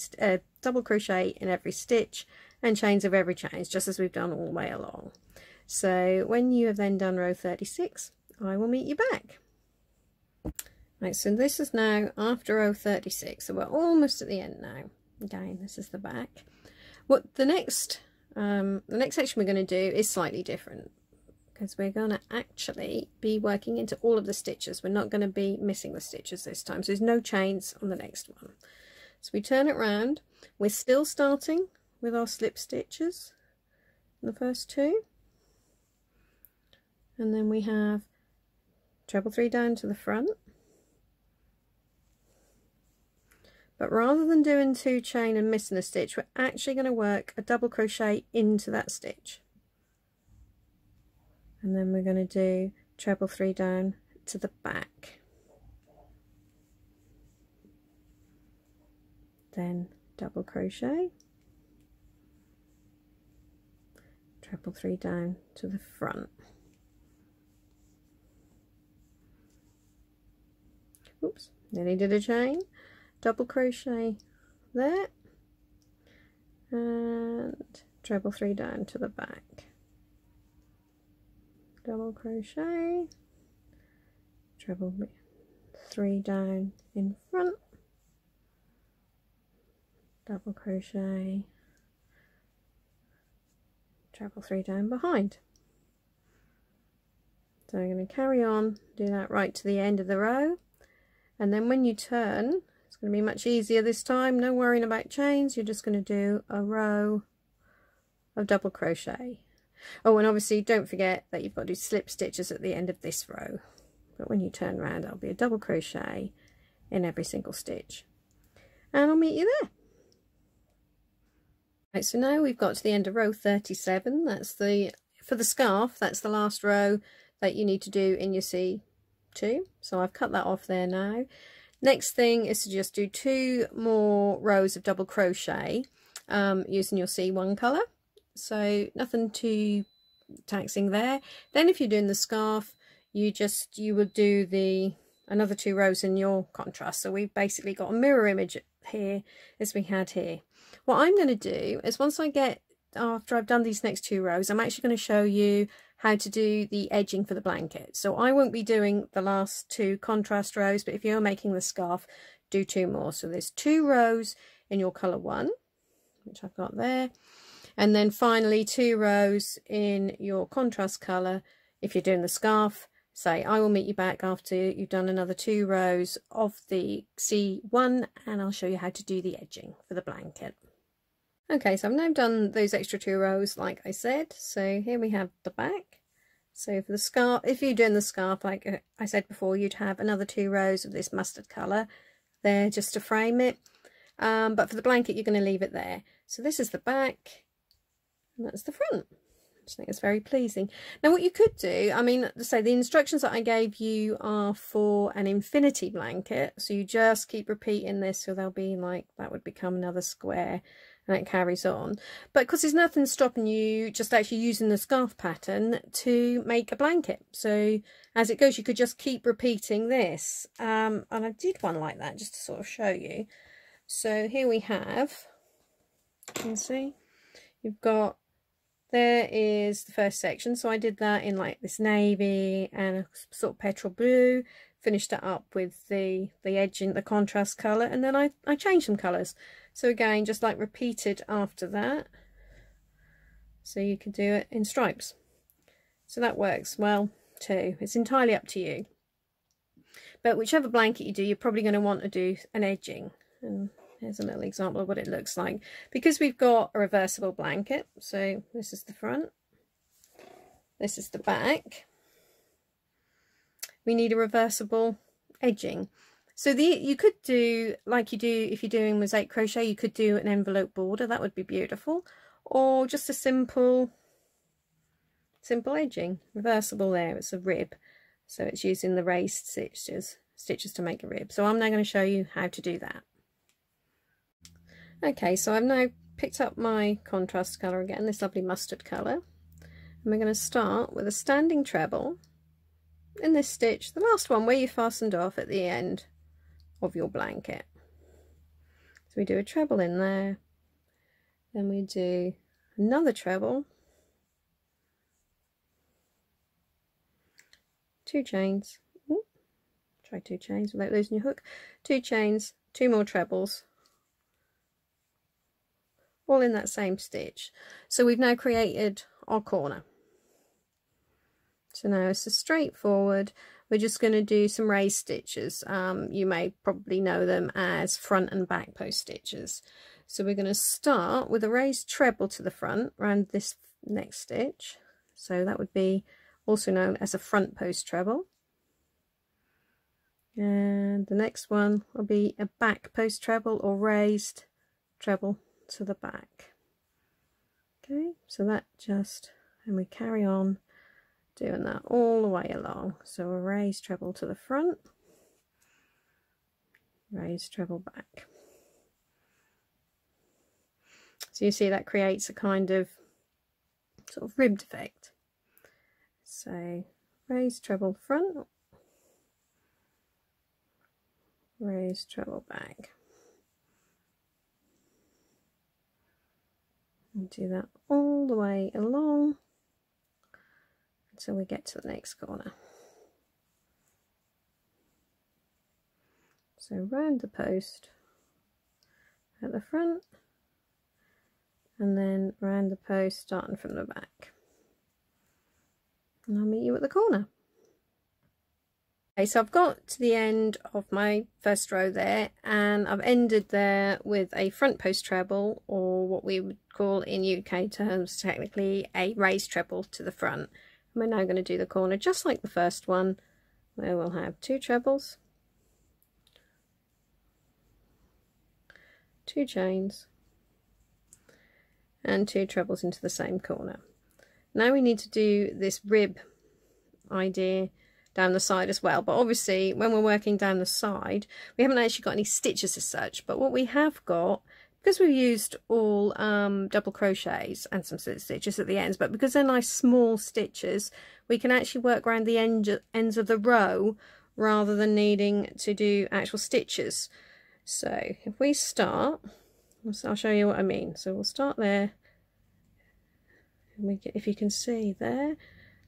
double crochet in every stitch and chains of every chain, just as we've done all the way along. So when you have then done row 36, I will meet you back. Right, so this is now after row 36, so we're almost at the end now. Again, this is the back. What the next section we're going to do is slightly different, because we're going to actually be working into all of the stitches. We're not going to be missing the stitches this time, so there's no chains on the next one. So we turn it round. We're still starting with our slip stitches in the first 2, and then we have treble 3 down to the front, but rather than doing 2 chain and missing a stitch, we're actually going to work a double crochet into that stitch, and then we're going to do treble 3 down to the back, then double crochet, treble 3 down to the front. Oops, nearly did a chain, double crochet there, and treble 3 down to the back, double crochet, treble 3 down in front, double crochet, treble 3 down behind. So I'm going to carry on, do that right to the end of the row. And then when you turn, it's going to be much easier this time. No worrying about chains. You're just going to do a row of double crochet. Oh, and obviously don't forget that you've got to do slip stitches at the end of this row, but when you turn around there'll be a double crochet in every single stitch, and I'll meet you there. Right, so now we've got to the end of row 37. That's for the scarf, that's the last row that you need to do in your C2, so I've cut that off there now. Next thing is to just do 2 more rows of double crochet using your C1 colour, so nothing too taxing there. Then if you're doing the scarf, you would do another 2 rows in your contrast, so we've basically got a mirror image here as we had here. What I'm going to do is after I've done these next 2 rows, I'm actually going to show you how to do the edging for the blanket. So I won't be doing the last 2 contrast rows, but if you're making the scarf, do 2 more. So there's 2 rows in your colour 1, which I've got there, and then finally 2 rows in your contrast colour. If you're doing the scarf, say I will meet you back after you've done another 2 rows of the C1, and I'll show you how to do the edging for the blanket. Okay, so I've now done those extra 2 rows like I said. So here we have the back. So for the scarf, if you're doing the scarf, like I said before, you'd have another 2 rows of this mustard colour there just to frame it. But for the blanket, you're going to leave it there. So this is the back, and that's the front. I just think it's very pleasing. Now what you could do, I mean, so the instructions that I gave you are for an infinity blanket. So you just keep repeating this, so there'll be like, that would become another square, and it carries on. But because there's nothing stopping you just actually using the scarf pattern to make a blanket, so as it goes you could just keep repeating this, and I did one like that just to sort of show you. So here we have, you can see you've got, there is the first section, so I did that in like this navy and a sort of petrol blue, finished it up with the edging, the contrast colour, and then I changed some colours. So again, just like repeated after that, so you can do it in stripes. So that works well too. It's entirely up to you. But whichever blanket you do, you're probably going to want to do an edging. And here's a little example of what it looks like. Because we've got a reversible blanket, so this is the front, this is the back, we need a reversible edging. So you could do, like you do if you're doing mosaic crochet, you could do an envelope border, that would be beautiful, or just a simple edging, reversible there, it's a rib, so it's using the raised stitches to make a rib. So I'm now going to show you how to do that. Okay, so I've now picked up my contrast colour again, this lovely mustard colour, and we're going to start with a standing treble in this stitch, the last one where you fastened off at the end of your blanket. So we do a treble in there, then we do another treble, 2 chains, try 2 chains without losing your hook, 2 chains, 2 more trebles, all in that same stitch. So we've now created our corner. So now it's straightforward. We're just going to do some raised stitches. You may probably know them as front and back post stitches. So we're going to start with a raised treble to the front around this next stitch. So that would be also known as a front post treble. And the next one will be a back post treble or raised treble to the back. Okay, so that just, and we carry on doing that all the way along. So a raised treble to the front, raised treble back. So you see that creates a kind of sort of ribbed effect. So raised treble front, raised treble back. And do that all the way along until we get to the next corner. So round the post at the front, and then round the post starting from the back. And I'll meet you at the corner. Okay, so I've got to the end of my first row there, and I've ended there with a front post treble, or what we would call in UK terms technically a raised treble to the front. And we're now going to do the corner just like the first one, where we'll have 2 trebles, 2 chains, and 2 trebles into the same corner. Now we need to do this rib idea down the side as well, but obviously when we're working down the side we haven't actually got any stitches as such, but what we have got, because we've used all double crochets and some stitches at the ends, but because they're nice small stitches, we can actually work around the ends of the row rather than needing to do actual stitches. So if we start, I'll show you what I mean. So we'll start there, and if you can see there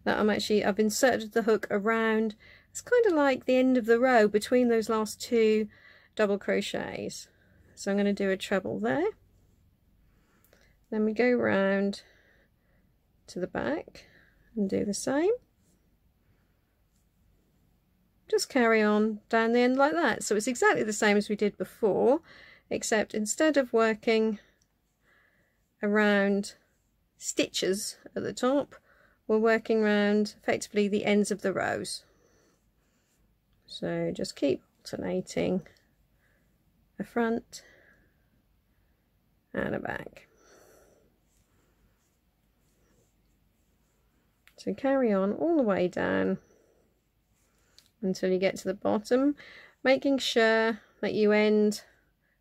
that I've inserted the hook around. It's kind of like the end of the row between those last 2 double crochets. So I'm going to do a treble there, then we go round to the back and do the same. Just carry on down the end like that. So it's exactly the same as we did before, except instead of working around stitches at the top, we're working around effectively the ends of the rows. So just keep alternating a front and a back. So carry on all the way down until you get to the bottom, making sure that you end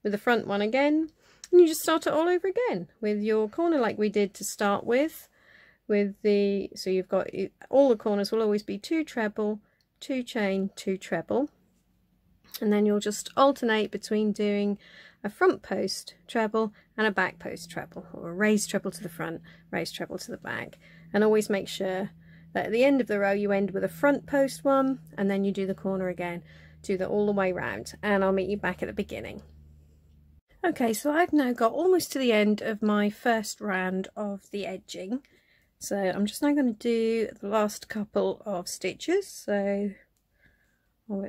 with the front one again, and you just start it all over again with your corner like we did to start with. So you've got all the corners will always be 2 treble, 2 chain, 2 treble, and then you'll just alternate between doing a front post treble and a back post treble, or a raised treble to the front, raised treble to the back, and always make sure that at the end of the row you end with a front post one, and then you do the corner again, do that all the way round, and I'll meet you back at the beginning. Okay, so I've now got almost to the end of my first round of the edging. So I'm just now going to do the last couple of stitches. So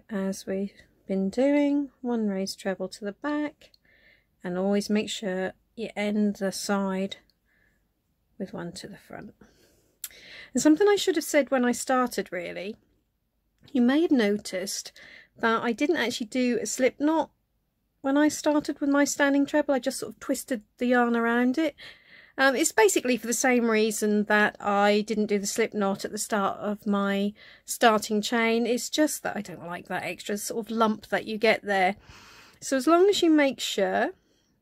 as we've been doing, 1 raised treble to the back, and always make sure you end the side with 1 to the front. And something I should have said when I started, really, you may have noticed that I didn't actually do a slip knot when I started with my standing treble. I just sort of twisted the yarn around it. It's basically for the same reason that I didn't do the slip knot at the start of my starting chain. It's just that I don't like that extra sort of lump that you get there. So as long as you make sure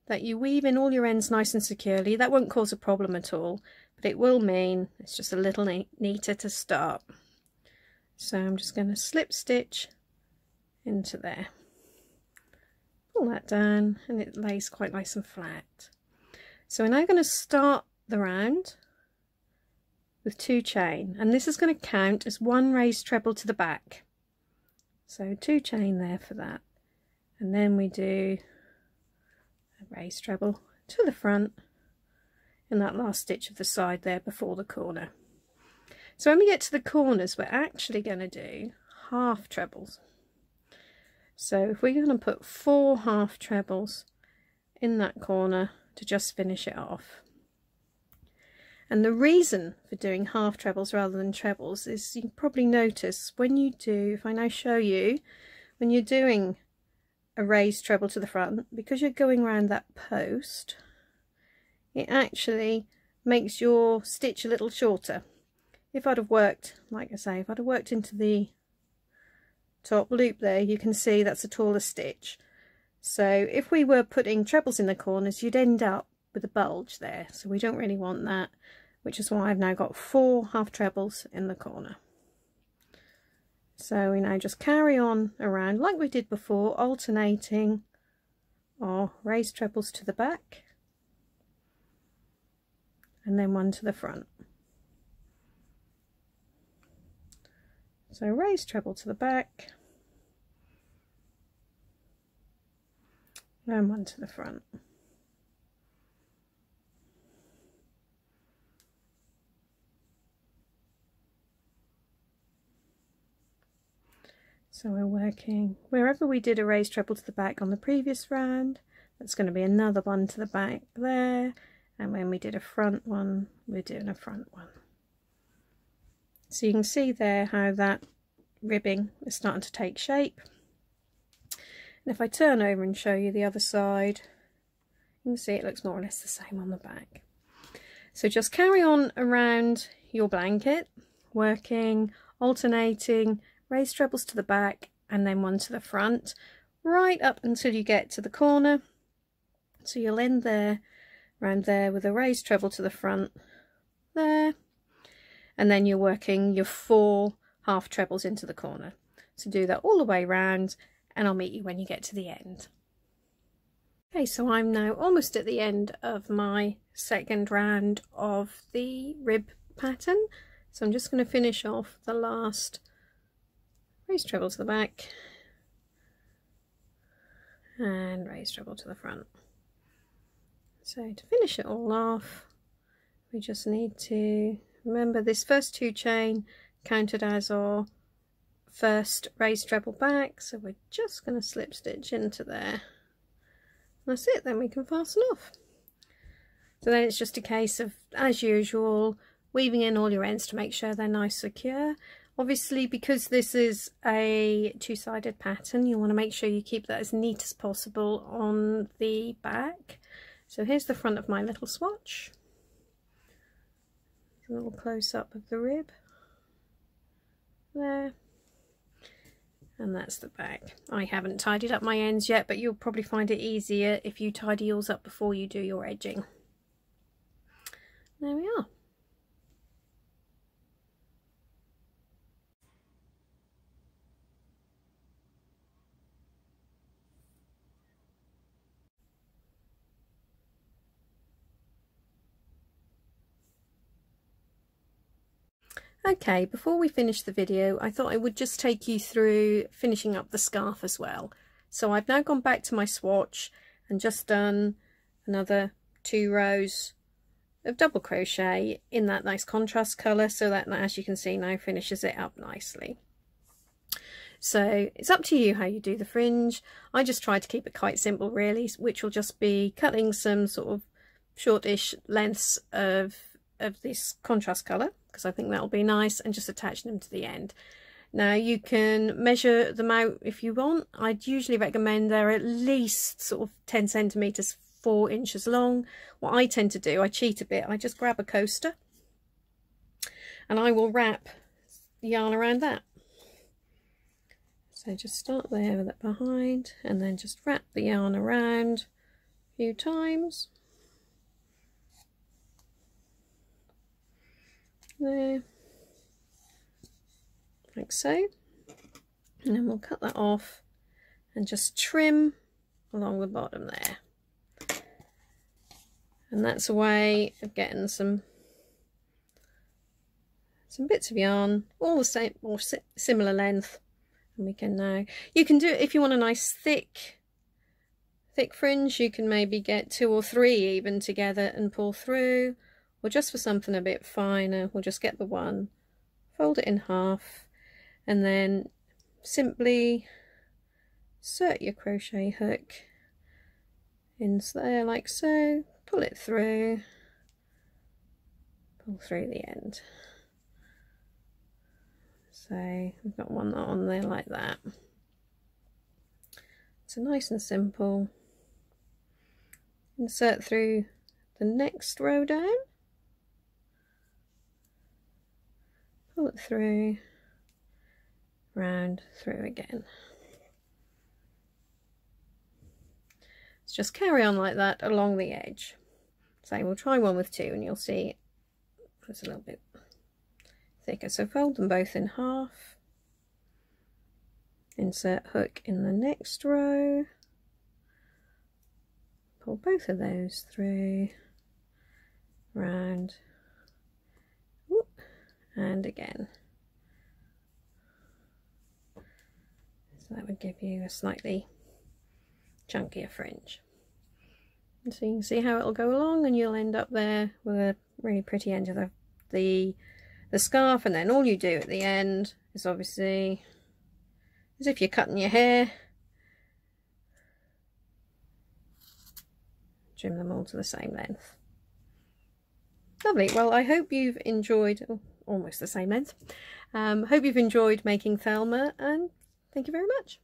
that you weave in all your ends nice and securely, that won't cause a problem at all, but it will mean it's just a little neater to start. So I'm just going to slip stitch into there, pull that down, and it lays quite nice and flat. So we're now going to start the round with 2 chain, and this is going to count as 1 raised treble to the back. So 2 chain there for that, and then we do a raised treble to the front in that last stitch of the side there before the corner. So when we get to the corners, we're actually going to do half trebles. So if we're going to put 4 half trebles in that corner to just finish it off. And the reason for doing half trebles rather than trebles is, you probably notice when you do, if I now show you, when you're doing a raised treble to the front, because you're going around that post, it actually makes your stitch a little shorter. If I'd have worked, like I say, if I'd have worked into the top loop there, you can see that's a taller stitch. So if we were putting trebles in the corners, you'd end up with a bulge there, so we don't really want that, which is why I've now got 4 half trebles in the corner. So we now just carry on around like we did before, alternating our raised trebles to the back and then 1 to the front. So raised treble to the back and 1 to the front. So we're working wherever we did a raised treble to the back on the previous round, that's going to be another one to the back there, and when we did a front one, we're doing a front one. So you can see there how that ribbing is starting to take shape. And if I turn over and show you the other side, you can see it looks more or less the same on the back. So just carry on around your blanket, working, alternating raised trebles to the back and then one to the front, right up until you get to the corner. So you'll end there, around there, with a raised treble to the front there, and then you're working your 4 half trebles into the corner. So do that all the way round, and I'll meet you when you get to the end. Okay, so I'm now almost at the end of my second round of the rib pattern. So I'm just going to finish off the last raised treble to the back and raised treble to the front. So to finish it all off, we just need to remember this first 2 chain counted as our first raised treble back, so we're just going to slip stitch into there. That's it, then we can fasten off. So then it's just a case of, as usual, weaving in all your ends to make sure they're nice secure. Obviously, because this is a 2-sided pattern, you want to make sure you keep that as neat as possible on the back. So here's the front of my little swatch. A little close-up of the rib there. And that's the back. I haven't tidied up my ends yet, but you'll probably find it easier if you tidy yours up before you do your edging. There we are. Okay, before we finish the video, I thought I would just take you through finishing up the scarf as well. So I've now gone back to my swatch and just done another 2 rows of double crochet in that nice contrast colour, so that, as you can see, now finishes it up nicely. So it's up to you how you do the fringe. I just try to keep it quite simple really, which will just be cutting some sort of shortish lengths of this contrast colour, because I think that'll be nice, and just attaching them to the end. Now you can measure them out if you want. I'd usually recommend they're at least sort of 10 centimetres, 4 inches long. What I tend to do, I cheat a bit, I just grab a coaster and I will wrap yarn around that. So just start there with it behind and then just wrap the yarn around a few times. There, like so, and then we'll cut that off and just trim along the bottom there, and that's a way of getting some bits of yarn all the same or similar length. And we can now, you can do it if you want a nice thick fringe, you can maybe get 2 or 3 even together and pull through. Or just for something a bit finer, we'll just get the one, fold it in half, and then simply insert your crochet hook in there like so, pull it through, pull through the end. So we've got one on there like that. So nice and simple. Insert through the next row down. Pull it through, round through again. Let's just carry on like that along the edge. So we'll try one with 2 and you'll see it's a little bit thicker. So fold them both in half, insert hook in the next row, pull both of those through, round, and again. So that would give you a slightly chunkier fringe. And so you can see how it'll go along, and you'll end up there with a really pretty end of the scarf. And then all you do at the end is obviously as if you're cutting your hair. Trim them all to the same length. Lovely. Well, I hope you've enjoyed, almost the same length. Hope you've enjoyed making Thelma, and thank you very much.